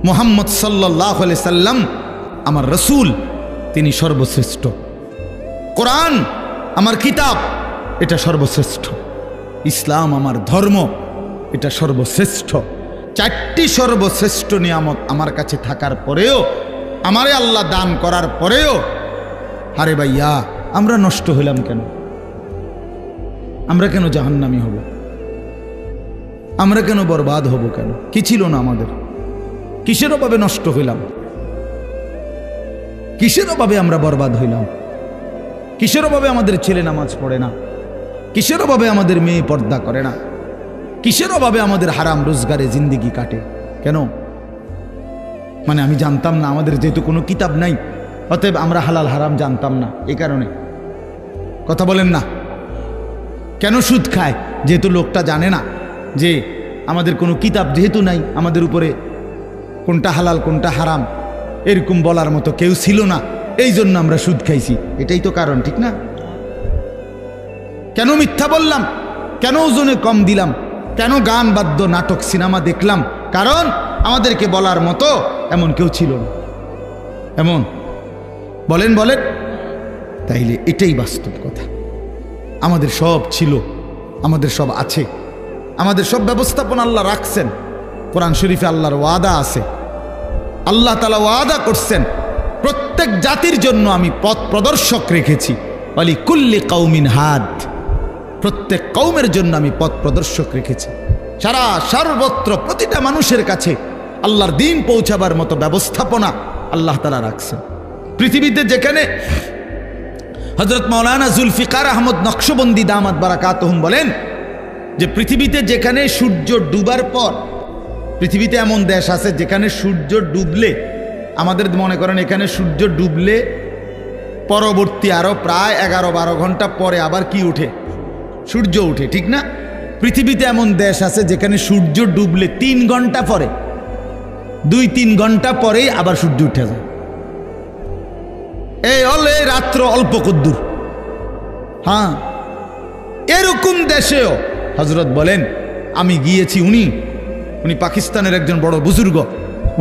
মুহাম্মদ সাল্লাল্লাহু আলাইহি সাল্লাম আমার রসুল, তিনি সর্বশ্রেষ্ঠ। কোরআন আমার কিতাব, এটা সর্বশ্রেষ্ঠ। ইসলাম আমার ধর্ম, এটা সর্বশ্রেষ্ঠ। 4টি সর্বশ্রেষ্ঠ নিয়ামত আমার কাছে থাকার পরেও, আমারে আল্লাহ দান করার পরেও, আরে ভাইয়া আমরা নষ্ট হইলাম কেন? আমরা কেন জাহান্নামী হব? আমরা কেন বরবাদ হব? কেন? কি ছিল না আমাদের? কিসের অভাবে নষ্ট হইলাম? কিসের অভাবে আমরা বরবাদ হইলাম? কিসের অভাবে আমাদের ছেলে নামাজ পড়ে না? কিসের অভাবে আমাদের মেয়ে পর্দা করে না? কিসের অভাবে আমাদের হারাম রোজগারে জিন্দেগি কাটে? কেন? মানে আমি জানতাম না, আমাদের যেহেতু কোনো কিতাব নাই, অতএব আমরা হালাল হারাম জানতাম না, এই কারণে। কথা বলেন না? কেন সুদ খায়? যেহেতু লোকটা জানে না যে আমাদের কোনো কিতাব যেহেতু নাই, আমাদের উপরে কোনটা হালাল কোনটা হারাম এরকম বলার মতো কেউ ছিল না, এই জন্য আমরা সুদ খাইছি। এটাই তো কারণ, ঠিক না? কেন মিথ্যা বললাম? কেন ওজনে কম দিলাম? কেন গান বাদ্য নাটক সিনেমা দেখলাম? কারণ আমাদেরকে বলার মতো এমন কেউ ছিল না। এমন বলেন বলেন, তাইলে এটাই বাস্তব কথা। আমাদের সব ছিল, আমাদের সব আছে, আমাদের সব ব্যবস্থাপনা আল্লাহ রাখছেন। কোরআন শরীফে আল্লাহর ওয়াদা আছে, আল্লাহ তাআলা ওয়াদা করছেন প্রত্যেক জাতির জন্য আমি পথ প্রদর্শক রেখেছি। ওয়ালি কুল্লি কওমিন হাদ, প্রত্যেক কওমের জন্য আমি পথ প্রদর্শক রেখেছি। সারা সর্বত্র প্রতিটা মানুষের কাছে আল্লাহর দ্বীন পৌঁছাবার মতো ব্যবস্থাপনা আল্লাহ তাআলা রাখছেন। পৃথিবীতে যেখানে হযরত মাওলানা জুলফিকার আহমদ নকশবন্দি দামাত বারাকাতুহুম বলেন যে পৃথিবীতে যেখানে সূর্য ডুবার পর, পৃথিবীতে এমন দেশ আছে যেখানে সূর্য ডুবলে, আমাদের মনে করেন এখানে সূর্য ডুবলে পরবর্তী আরো প্রায় 11-12 ঘন্টা পরে আবার কি উঠে? সূর্য উঠে, ঠিক না? পৃথিবীতে এমন দেশ আছে যেখানে সূর্য ডুবলে 3 ঘন্টা পরে, 2-3 ঘন্টা পরেই আবার সূর্য উঠে যায়। এই রাত্র অল্প কদ্দুর। হ্যাঁ, এরকম দেশেও হযরত বলেন আমি গিয়েছি, উনি পাকিস্তানের একজন বড় বুজুর্গ,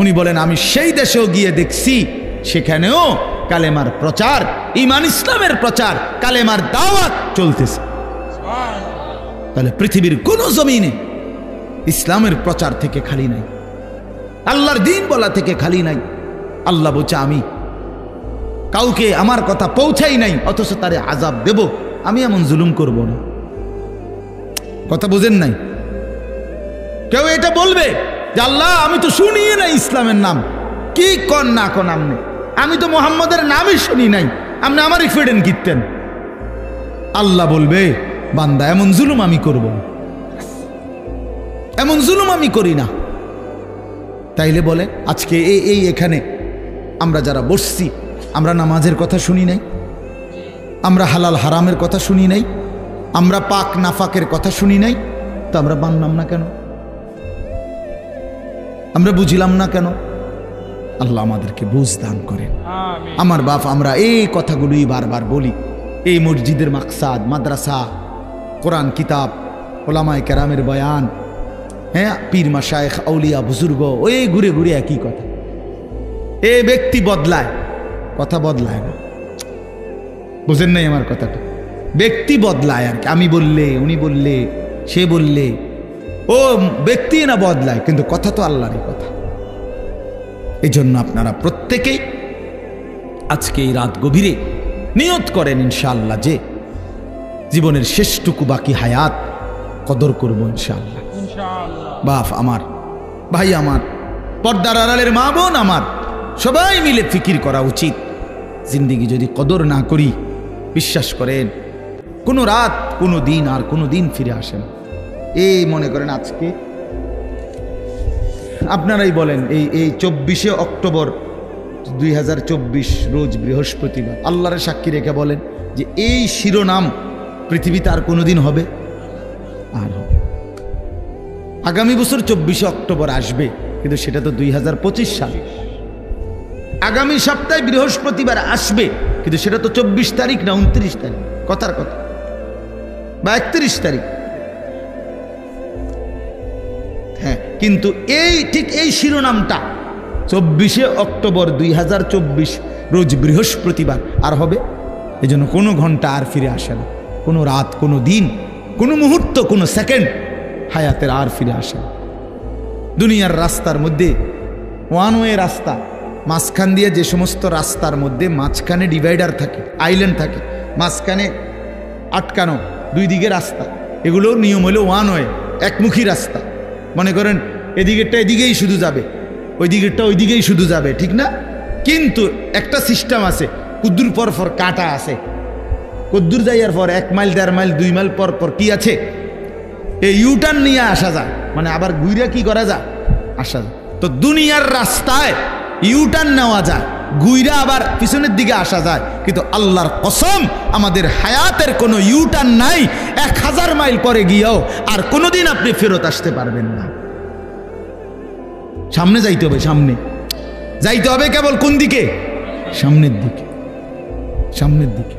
উনি বলেন আমি সেই দেশেও গিয়ে দেখছি সেখানেও কালেমার প্রচার, ঈমান ইসলামের প্রচার, কালেমার দাওয়াত চলতেছে। তাহলে পৃথিবীর কোন জমিনে ইসলামের প্রচার থেকে খালি নাই, আল্লাহর দ্বীন বলা থেকে খালি নাই। আল্লাহ বলছে আমি কাউকে আমার কথা পৌঁছাই নাই অথচ তারে আযাব দেব, আমি এমন জুলুম করব না। কথা বুঝেন নাই? কেউ এটা বলবে যে আল্লাহ আমি তো শুনিয়ে নাই ইসলামের নাম, কি কন না কন আমনে, আমি তো মুহাম্মদের নামই শুনি নাই, আপনি আমারই ফেডেন কিনতেন। আল্লাহ বলবে বান্দা এমন জুলুম আমি করব না, এমন জুলুম আমি করি না। তাইলে বলে আজকে এই এখানে আমরা যারা বসছি, আমরা নামাজের কথা শুনি নাই, আমরা হালাল হারামের কথা শুনি নাই, আমরা পাক নাফাকের কথা শুনি নাই, তো আমরা মানলাম না কেন? আমরা বুঝিলাম না কেন? আল্লাহ আমাদেরকে বুঝ দান করেন। আমার বাপ, আমরা এই কথাগুলোই বারবার বলি। এই মসজিদের মাকসাদ, মাদ্রাসা, কোরআন কিতাব, ওলামায়ে কেরামের বয়ান, হ্যাঁ, পীর মাশায়েখ আউলিয়া বুজুর্গ, ওই ঘুরে ঘুরে একই কথা। এ ব্যক্তি বদলায়, কথা বদলায় না। বুঝেন নাই আমার কথাটা? ব্যক্তি বদলায় আর কি, আমি বললে, উনি বললে, সে বললে, ও ব্যক্তি না বদলায়, কিন্তু কথা তো আল্লাহরই কথা। এই জন্য আপনারা প্রত্যেকেই আজকে এই রাত গভীরে নিয়ত করেন ইনশাআল্লাহ যে জীবনের শেষটুকু বাকি হায়াত কদর করব ইনশাআল্লাহ। বাপ আমার, ভাই আমার, পর্দার আড়ালের মা বোন আমার, সবাই মিলে ফিকির করা উচিত। জিন্দেগি যদি কদর না করি, বিশ্বাস করেন কোনো রাত, কোনো দিন আর কোনো দিন ফিরে আসে না। এই মনে করেন আজকে আপনারাই বলেন, এই 24শে অক্টোবর 2024 রোজ বৃহস্পতিবার, আল্লাহর সাক্ষী রেখে বলেন যে এই শিরোনাম পৃথিবীতে আর কোনোদিন হবে? আর হবে। আগামী বছর 24শে অক্টোবর আসবে, কিন্তু সেটা তো 2025 সাল। আগামী সপ্তাহে বৃহস্পতিবার আসবে, কিন্তু সেটা তো 24 তারিখ না 29 তারিখ, কথার কথা, বা 31 তারিখ। হ্যাঁ, কিন্তু ঠিক এই শিরোনামটা 24শে অক্টোবর 2024 রোজ বৃহস্পতিবার আর হবে। এই জন্য কোনো ঘন্টা আর ফিরে আসে না, কোনো রাত, কোনো দিন, কোনো মুহূর্ত, কোনো সেকেন্ড হায়াতের আর ফিরে আসে না। দুনিয়ার রাস্তার মধ্যে ওয়ান ওয়ে রাস্তা, মাঝখান দিয়ে যে সমস্ত রাস্তার মধ্যে মাঝখানে ডিভাইডার থাকে, আইল্যান্ড থাকে, মাঝখানে আটকানো দুই দিকে রাস্তা, এগুলো নিয়ম হলো ওয়ান ওয়ে, একমুখী রাস্তা। মনে করেন এদিকেরটা এদিকেই শুধু যাবে, ওই দিকেরটা ওই দিকেই শুধু যাবে, ঠিক না? কিন্তু একটা সিস্টেম আছে, কুদ্দুর পর পর কাটা আছে, কুদ্দুর যাইয়ার পর 1 মাইল 1.5 মাইল 2 মাইল পর পর কি আছে, এই ইউটার্ন নিয়ে আসা যায়, মানে আবার ঘুরে কি করা যায়, আসা যায়। তো দুনিয়ার রাস্তায় ইউটার্ন নেওয়া যায়, ঘুরে আবার পিছনের দিকে আসা যায়, কিন্তু আল্লাহর কসম আমাদের হায়াতের কোনো ইউটার্ন নাই। 1000 মাইল পরে গিয়েও আর কোনোদিন আপনি ফেরত আসতে পারবেন না। সামনে যাইতে হবে, সামনে যাইতে হবে, কেবল কোন দিকে? সামনের দিকে, সামনের দিকে।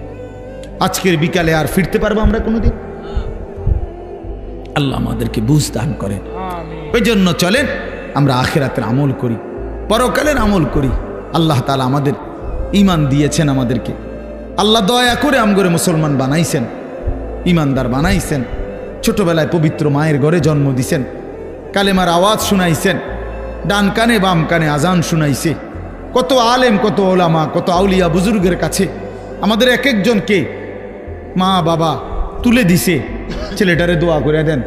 আজকের বিকালে আর ফিরতে পারবো আমরা কোনোদিন? আল্লাহ আমাদেরকে বুঝ দান করেন। ওই জন্য চলেন আমরা আখিরাতের আমল করি, পরকালের আমল করি। আল্লাহ তাআলা আমাদের ঈমান দিয়েছেন, আমাদেরকে আল্লাহ দয়া করে আমগরে মুসলমান বানাইছেন, ঈমানদার বানাইছেন। ছোটবেলায় পবিত্র মায়ের ঘরে জন্ম দিছেন, কালেমার আওয়াজ শুনাইছেন, ডান কানে বাম কানে আজান শুনাইছে। কত আলেম, কত ওলামা, কত আউলিয়া বুজুর্গের কাছে আমাদের এক একজনকে মা বাবা তুলে দিছে, ছেলেটারে দোয়া করে দেন,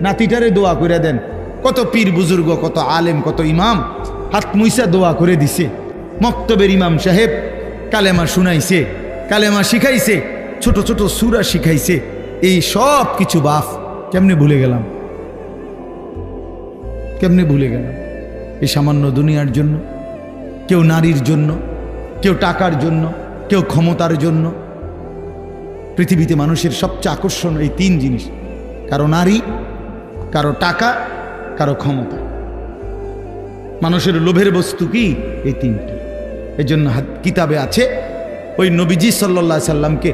নাতিটারে দোয়া করে দেন। কত পীর বুজুর্গ, কত আলেম, কত ইমাম হাত মুইসা দোয়া করে দিছে। মক্তবের ইমাম সাহেব কালেমা শুনাইছে, কালেমা শিখাইছে, ছোট ছোট সূরা শিখাইছে। এই সব কিছু বাপ কেমনে ভুলে গেলাম, কেমনে ভুলে গেলাম? এই সামান্য দুনিয়ার জন্য, কেউ নারীর জন্য, কেউ টাকার জন্য, কেউ ক্ষমতার জন্য। পৃথিবীতে মানুষের সবচেয়ে আকর্ষণ এই 3 জিনিস, কারো নারী, কারো টাকা, কারো ক্ষমতা। মানুষের লোভের বস্তু কি? এই 3টা। এই জন্য কিতাবে আছে ওই নবীজি সাল্লাল্লাহু আলাইহি সাল্লামকে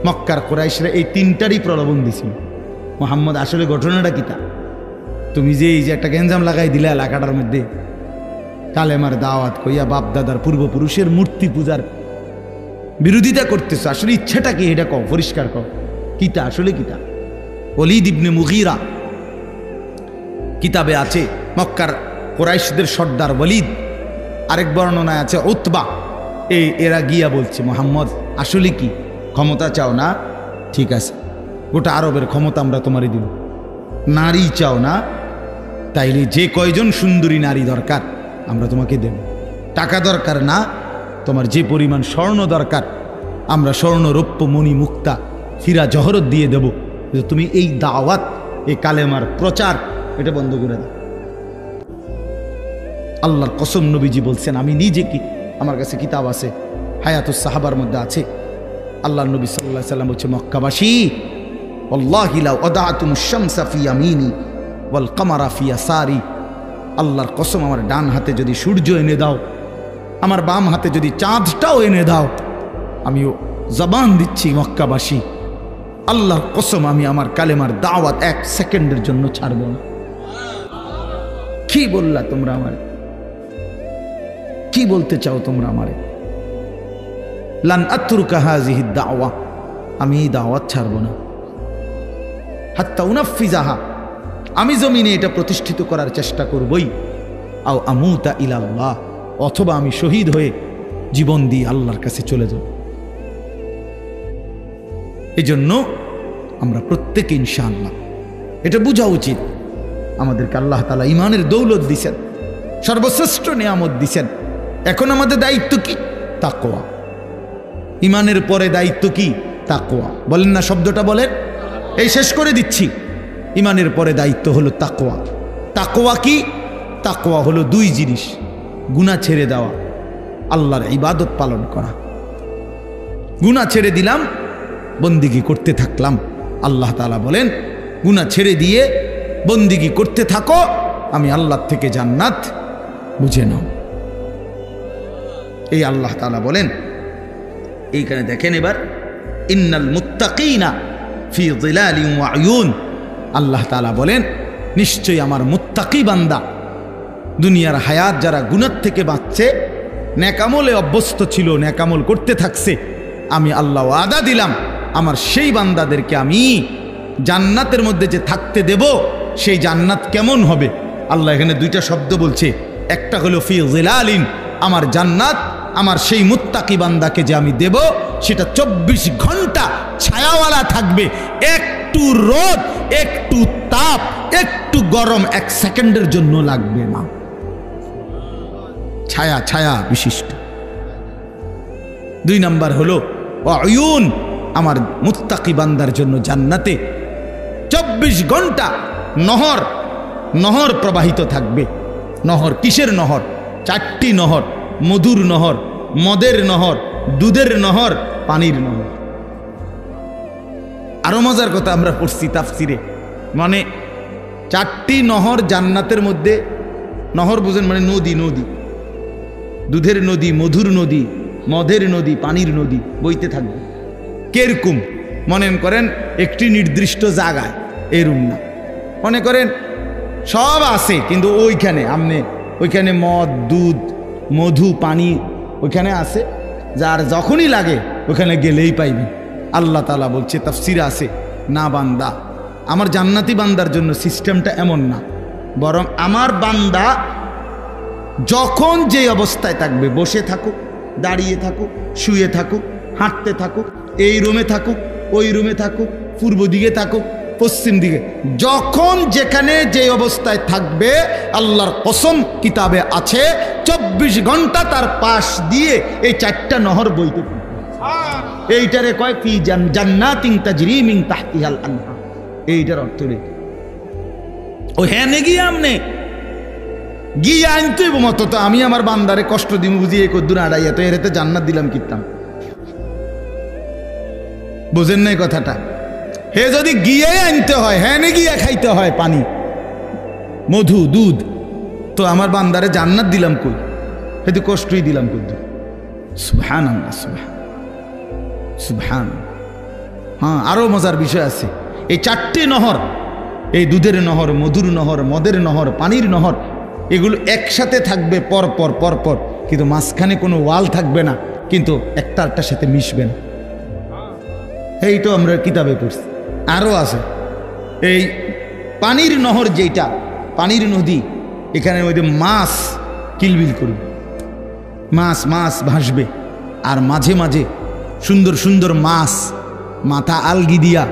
মক্কার কুরাইশরা এই 3টারই প্রলোভন দিছিল। মুহাম্মদ আসলে ঘটনাটা কিতা? তুমি যে এই যে একটা গেঞ্জাম লাগাই দিলা এলাকাটার মধ্যে, কালেমার দাওয়াত কইয়া বাপ দাদার পূর্বপুরুষের মূর্তি পূজার বিরোধিতা করতেছ, আসলে ইচ্ছাটা কি এটা কও, পরিষ্কার কও, কিতা আসলে কিতা? ওলীদ ইবনে মুগীরা কিতাবে আছে, মক্কার কুরাইশদের সর্দার ওলীদ, আরেক বর্ণনায় আছে উতবা, এরা গিয়া বলছে মুহাম্মদ আসলে কি ক্ষমতা চাও না? ঠিক আছে, গোটা আরবের ক্ষমতা আমরা তোমারই দিব। নারী চাও না? তাইলে যে কয়জন সুন্দরী নারী দরকার আমরা তোমাকে দেব। টাকা দরকার না? তোমার যে পরিমাণ স্বর্ণ দরকার আমরা স্বর্ণ, রৌপ্য, মণি, মুক্তা, হীরা, জহরত দিয়ে দেব। তুমি এই দাওয়াত, এই কালেমার প্রচার এটা বন্ধ করে দাও। আল্লাহর কসম নবীজি বলছেন, আমি নিজে কি, আমার কাছে কিতাব আছে, হায়াতুস সাহাবার মধ্যে আছে। আল্লাহর নবী সাল্লাল্লাহু আলাইহি সাল্লাম বলছে, মক্কাবাসী ওয়াল্লাহি লাউ আদাতুমুশ শামসা ফি ইয়ামিনি ওয়াল কামারা ফি ইয়াসারি, আল্লাহর কসম আমার ডান হাতে যদি সূর্য এনে দাও, আমার বাম হাতে যদি চাঁদটাও এনে দাও, আমিও জবান দিচ্ছি মক্কাবাসী, আল্লাহর কসম আমি আমার কালেমার দাওয়াত 1 সেকেন্ডের জন্য ছাড়ব না। কি বললা তোমরা আমারে? কি বলতে চাও তোমরা আমারে? লান আতরুকা হাযিহি দাওয়া, আমি এই দাওয়াত ছাড়ব না। হাত্তা উনাফিজাহা, আমি জমিনে এটা প্রতিষ্ঠিত করার চেষ্টা করবই। আও আমুতা ইলাল্লাহ, অথবা আমি শহীদ হয়ে জীবন দিয়ে আল্লাহর কাছে চলে যাব। এজন্য আমরা প্রত্যেকে ইনশাআল্লাহ এটা বোঝা উচিত, আমাদেরকে আল্লাহ তাআলা ঈমানের দৌলত দিয়েছেন, সর্বশ্রেষ্ঠ নিয়ামত দিয়েছেন। এখন আমাদের দায়িত্ব কি? তাকওয়া। ঈমানের পরে দায়িত্ব কি? তাকওয়া। বলেন না শব্দটা বলেন, এই শেষ করে দিচ্ছি। ঈমানের পরে দায়িত্ব হলো তাকওয়া। তাকওয়া কি? তাকওয়া হলো দুই জিনিস, গুনাহ ছেড়ে দেওয়া, আল্লাহর ইবাদত পালন করা। গুনাহ ছেড়ে দিলাম, বন্দিগি করতে থাকলাম। আল্লাহ তাআলা বলেন গুনাহ ছেড়ে দিয়ে বন্দিগি করতে থাকো, আমি আল্লাহ থেকে জান্নাত বুঝে নাও। এই আল্লাহ তাআলা বলেন, এইখানে দেখেন এবার, ইন্নাল মুত্তাকিনা ফি যিলালিন ওয়া আয়ুন। আল্লাহ তাআলা বলেন নিশ্চয়ই আমার মুত্তাকি বান্দা, দুনিয়ার হায়াত যারা গুনাহ থেকে বাঁচছে, নেকামলে অভ্যস্ত ছিল, নেকামল করতে থাকছে, আমি আল্লাহ ওয়াদা দিলাম আমার সেই বান্দাদেরকে আমি জান্নাতের মধ্যে যে থাকতে দেব, সেই জান্নাত কেমন হবে? আল্লাহ এখানে দুইটা শব্দ বলছে, একটা হলো ফি যিলালিন, আমার জান্নাত আমার সেই মুত্তাকি বান্দাকে যে আমি দেব, সেটা 24 ঘন্টা ছায়াওয়ালা থাকবে। একটু রোদ, একটু তাপ, একটু গরম 1 সেকেন্ডের জন্য লাগবে না, ছায়া ছায়া বিশিষ্ট। 2 নাম্বার হলো আয়ুন, আমার মুত্তাকি বান্দার জন্য জান্নাতে 24 ঘন্টা নহর নহর প্রবাহিত থাকবে। নহর কিসের নহর? 4টি নহর, মধুর নহর, মদের নহর, দুধের নহর, পানির নহর। আরো মজার কথা আমরা পড়ছি তাফসিরে, মানে 4টি নহর জান্নাতের মধ্যে। নহর বুঝেন মানে নদী, নদী, দুধের নদী, মধুর নদী, মদের নদী, পানির নদী বইতে থাকবে। কেরকম মনে করেন একটি নির্দিষ্ট জায়গায়, এরম না, মনে করেন সব আছে কিন্তু ওইখানে আমনে ওইখানে মদ, দুধ, মধু, পানি ওইখানে আছে, যার যখনই লাগে ওখানে গেলেই পাইবেন। আল্লাহ তাআলা বলছে তাফসিরে আছে, না বান্দা, আমার জান্নাতি বান্দার জন্য সিস্টেমটা এমন না, বরং আমার বান্দা যখন যে অবস্থায় থাকবে, বসে থাকুক, দাঁড়িয়ে থাকুক, শুয়ে থাকুক, হাঁটতে থাকুক, এই রুমে থাকুক, ওই রুমে থাকুক, পূর্ব দিকে থাকুক, পশ্চিম দিকে, যখন যেখানে যে অবস্থায় থাকবে, আল্লাহর কসম কিতাবে আছে 24 ঘন্টা তার পাশ দিয়ে এই 4টা নহর বইতে থাকবে। এইটারে কয় ফি জান্নাতিন তাজরি মিন তাহতিহাল আনহার। এইটার অর্থ রে ও হ্যাঁ গিয়ে আমনে গিয়ে আনতে মতো তো আমি আমার বান্দারে কষ্ট দিব বুঝি, এই কদ্দুর আড়াইয়া তো এরাতে জান্নাত দিলাম কিতাম, বুঝেন নাই কথাটা? হে যদি গিয়ে আনতে হয়, হ্যাঁ গিয়ে খাইতে হয় পানি, মধু, দুধ, তো আমার বান্দারে জান্নাত দিলাম কই? হেতু কষ্টই দিলাম কদ্দুর। সুবহানাল্লাহ, সুবহান। হ্যাঁ, আরো মজার বিষয় আছে। এই 4টি নহর, এই দুধের নহর, মধুর নহর, মদের নহর, পানির নহর, এগুলো একসাথে থাকবে পরপর পরপর, কিন্তু মাঝখানে কোনো ওয়াল থাকবে না, কিন্তু একটার সাথে মিশবে না। এইটা আমরা কিতাবে পড়ছি। আরও আছে এই পানির নহর, যেটা পানির নদী, এখানে মধ্যে মাছ কিলবিল করবে, মাছ মাছ ভাসবে, আর মাঝে মাঝে সুন্দর সুন্দর মাছ মাথা আলগি দিয়া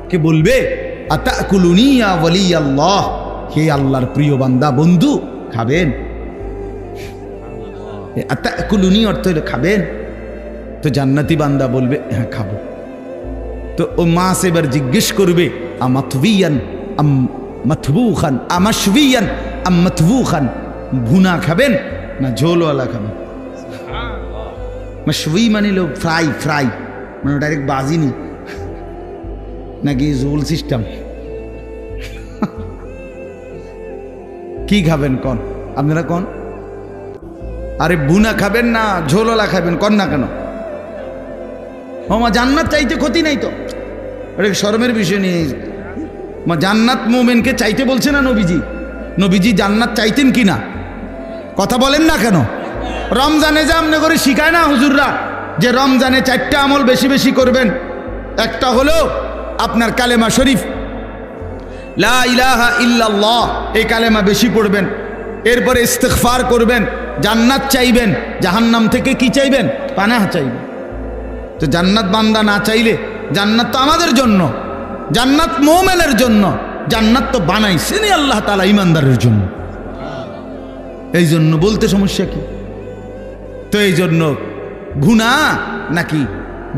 কে বলবে, আতাকুলুনি ইয়া ওয়ালিয়াল্লাহ, হে আল্লাহর প্রিয় বান্দা, বন্ধু খাবেন? আতাকুলুনি অর্থ হলো খাবেন। তো জান্নাতি বান্দা বলবে হ্যাঁ খাবো। তো ও মাছ এবার জিজ্ঞেস করবে, আমাতবিয়ান আম মাতবুখান, আমাশবিয়ান আম মাতবুখান, ভুনা খাবেন না ঝোলওয়ালা খাবেন? মাশবি মানে লো ফ্রাই, ফ্রাই মানে ডাইরেক্ট বাজিনি, নাকি ঝোল সিস্টেম? কি খাবেন কন আপনারা, কন? আরে বুনা খাবেন না ঝোলওয়ালা খাবেন, কন না কেন? মা জান্নাত চাইতে ক্ষতি নাই তো, এটা শরমের বিষয় নিয়ে। মা জান্নাত মুমিনকে চাইতে বলছে না নবীজি? নবীজি জান্নাত চাইতেন কি না? কথা বলেন না কেন? রমজানে যে আমনে করে শিখায় না হুজুররা, যে রমজানে 4টা আমল বেশি বেশি করবেন। একটা হলো আপনার কালেমা শরীফ, লা ইলাহা ইল্লাল্লাহ, এই কালেমা বেশি পড়বেন। এরপরে ইস্তিগফার করবেন, জান্নাত চাইবেন, জাহান্নাম থেকে কি চাইবেন? পানাহ চাইবেন। তো জান্নাত বান্দা না চাইলে, জান্নাত তো আমাদের জন্য, জান্নাত মুমিনের জন্য, জান্নাত তো বানাইছেন আল্লাহ তাআলা ইমানদারের জন্য। এই জন্য বলতে সমস্যা কি? তো এই জন্য ভুনা নাকি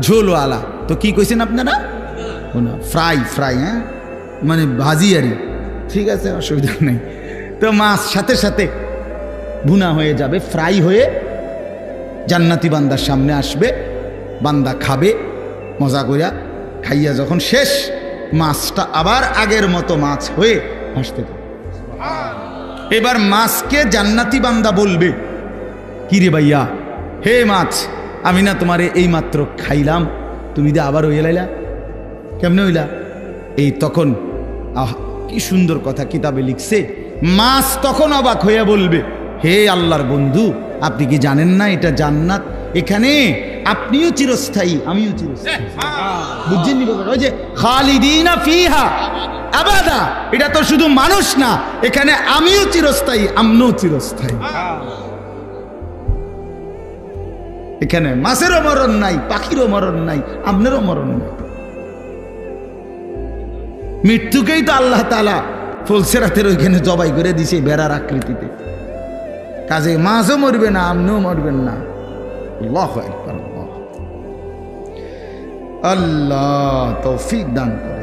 ঝোলওয়ালা, তো কি কইছেন আপনারা? ভুনা, ফ্রাই, ফ্রাই, হ্যাঁ মানে ভাজি আরই, ঠিক আছে, অসুবিধা নেই। তো মাছ সাথে সাথে ভুনা হয়ে যাবে, ফ্রাই হয়ে জান্নাতি বান্দার সামনে আসবে, বান্দা খাবে মজা কইরা, খাইয়া যখন শেষ মাছটা আবার আগের মতো মাছ হয়ে আসতে থাকে। এবার মাছকে জান্নাতি বান্দা বলবে, কিরে ভাইয়া, হে মাছ, আমি না তোমারে এই মাত্র খাইলাম, তুমি যে আবার হইয়া লাইলা, কেমনে হইলা? এই তখন কি সুন্দর কথা কিতাবে লিখছে, মাছ তখন অবাক হইয়া বলবে, হে আল্লাহর বন্ধু, আপনি কি জানেন না এটা জান্নাত? এখানে আপনিও চিরস্থায়ী, আমিও চিরস্থায়ী। বুঝছেন নি? ওই যে খালিদিনা ফিহা আবাদা, এটা তো শুধু মানুষ না, এখানে আমিও চিরস্থায়ী, আমরাও চিরস্থায়ী। এখানে মাছেরও মরণ নাই, পাখিরও মরণ নাই, আপনারও মরণ নাই। মৃত্যুকেই তো আল্লাহ তাআলা ফুলসেরাতের ওইখানে জবাই করে দিছে বেড়ার আকৃতিতে, কাজে মাছও মরবে না, আপনিও মরবেন না। আল্লাহু আকবার, আল্লাহ তৌফিক দান করে।